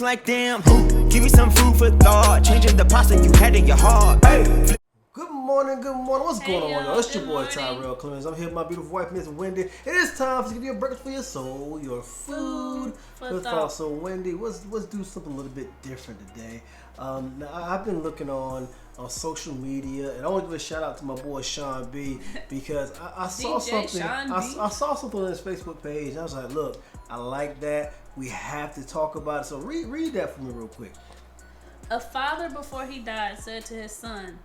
like damn. Give me some food for thought. Changing the pasta you had in your heart. Hey. Good morning. What's going on, y'all? It's your boy morning. Tyrell Clemens. I'm here with my beautiful wife, Miss Wendy. It is time to give you a breakfast for your soul, your food for thought. So, Wendy, let's do something a little bit different today. Now, I've been looking on social media, and I want to give a shout out to my boy Sean B because I saw something. I saw something on his Facebook page, and I was like, look, I like that. We have to talk about it. So, read that for me real quick. A father before he died said to his son,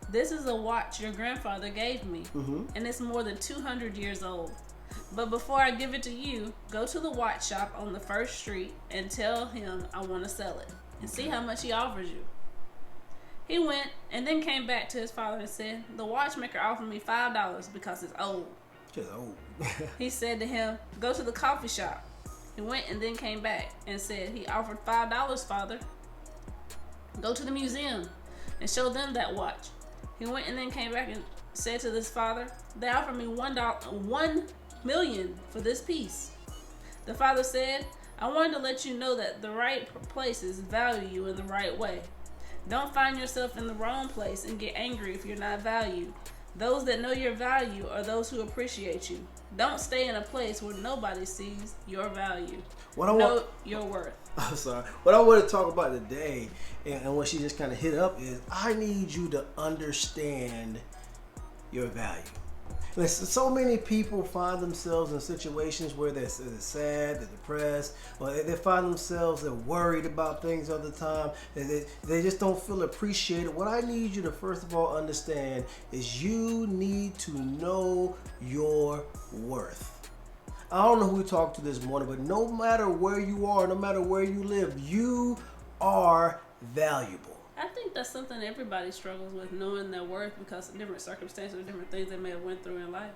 "This is a watch your grandfather gave me, and it's more than 200 years old. But before I give it to you, go to the watch shop on the first street and tell him I want to sell it, and see how much he offers you." He went and then came back to his father and said, "The watchmaker offered me $5 because it's old." Just old. He said to him, "Go to the coffee shop." He went and then came back and said, "He offered $5, father." "Go to the museum and show them that watch." He went and then came back and said to this father, "They offered me $1 million for this piece." The father said, "I wanted to let you know that the right places value you in the right way. Don't find yourself in the wrong place and get angry if you're not valued. Those that know your value are those who appreciate you. Don't stay in a place where nobody sees your value. Know your worth." I'm sorry. What I want to talk about today, and what she just kind of hit up, is I need you to understand your value. Listen, so many people find themselves in situations where they're sad, they're depressed, or they find themselves they're worried about things all the time. They just don't feel appreciated. What I need you to first of all understand is you need to know your worth. I don't know who we talked to this morning, but no matter where you are, no matter where you live, you are valuable. I think that's something everybody struggles with, knowing their worth because of different circumstances or different things they may have went through in life.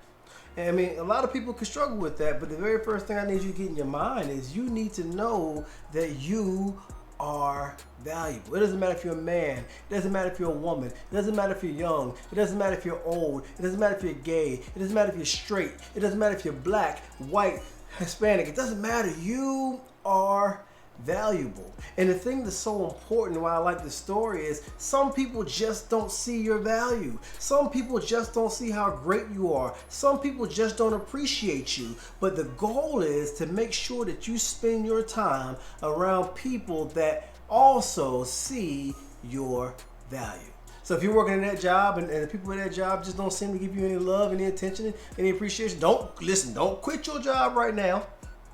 And I mean, a lot of people can struggle with that, but the very first thing I need you to get in your mind is you need to know that you are valuable. It doesn't matter if you're a man. It doesn't matter if you're a woman. It doesn't matter if you're young. It doesn't matter if you're old. It doesn't matter if you're gay. It doesn't matter if you're straight. It doesn't matter if you're black, white, Hispanic. It doesn't matter. You are valuable. And the thing that's so important, why I like this story, is some people just don't see your value. Some people just don't see how great you are. Some people just don't appreciate you. But the goal is to make sure that you spend your time around people that also see your value. So if you're working in that job and the people in that job just don't seem to give you any love, any attention, any appreciation, don't quit your job right now.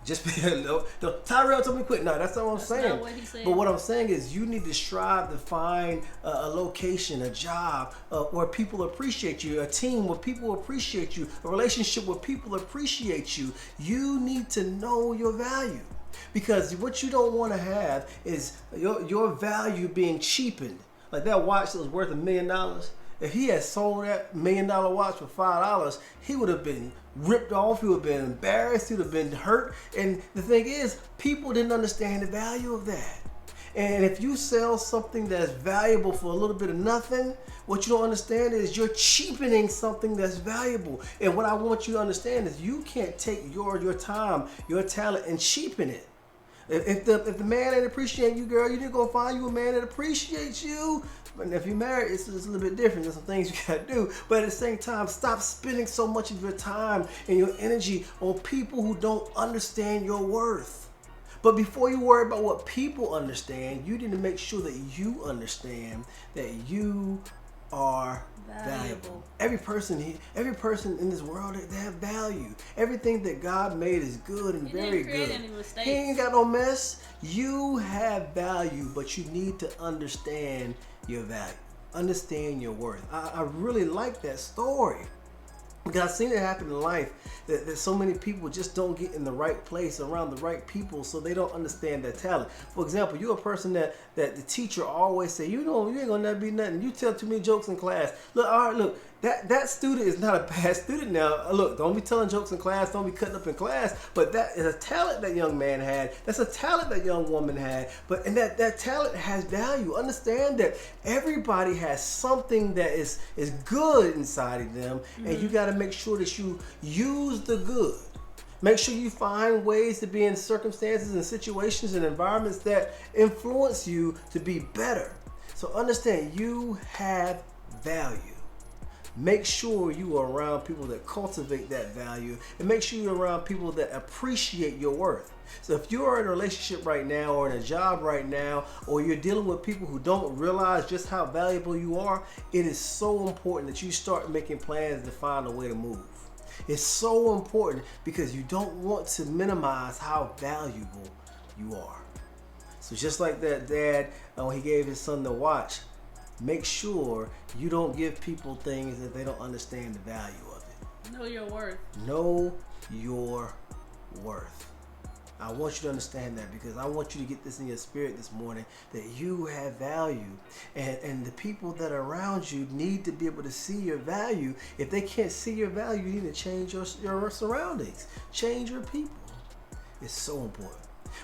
Just Tyrell told me to quit. No, that's not what I'm saying. Not what he said. But what I'm saying is you need to strive to find a location, a job where people appreciate you, a team where people appreciate you, a relationship where people appreciate you. You need to know your value. Because what you don't want to have is your value being cheapened. Like that watch that was worth $1 million. If he had sold that $1 million watch for $5, he would have been ripped off. He would have been embarrassed. He would have been hurt. And the thing is, people didn't understand the value of that. And if you sell something that's valuable for a little bit of nothing, what you don't understand is you're cheapening something that's valuable. And what I want you to understand is you can't take your time, your talent, and cheapen it. If the man ain't appreciating you, girl, you need to go find you a man that appreciates you. But if you're married, it's a little bit different. There's some things you gotta do. But at the same time, stop spending so much of your time and your energy on people who don't understand your worth. But before you worry about what people understand, you need to make sure that you understand that you are valuable. Every person in this world, they have value. Everything that God made is good and very good. He ain't got no mess. You have value, but you need to understand your value. Understand your worth. I really like that story. Because I've seen it happen in life that so many people just don't get in the right place around the right people, so they don't understand their talent. For example, you're a person that the teacher always say, you ain't gonna never be nothing. You tell too many jokes in class. Look, that student is not a bad student now. Look, don't be telling jokes in class, don't be cutting up in class, but that is a talent that young man had. That's a talent that young woman had. And that talent has value. Understand that everybody has something that is good inside of them, and you gotta make sure that you use the good. Make sure you find ways to be in circumstances and situations and environments that influence you to be better. So understand you have value. Make sure you are around people that cultivate that value, and make sure you're around people that appreciate your worth. So if you are in a relationship right now, or in a job right now, or you're dealing with people who don't realize just how valuable you are, it is so important that you start making plans to find a way to move. It's so important because you don't want to minimize how valuable you are. So just like that dad, when he gave his son the watch, make sure you don't give people things that they don't understand the value of it. Know your worth. Know your worth. I want you to understand that, because I want you to get this in your spirit this morning, that you have value, and the people that are around you need to be able to see your value. If they can't see your value, you need to change your surroundings, change your people. It's so important.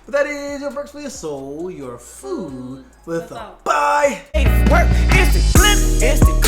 But that is your breakfast for your soul, your food with a bye. Work, instant flip, instant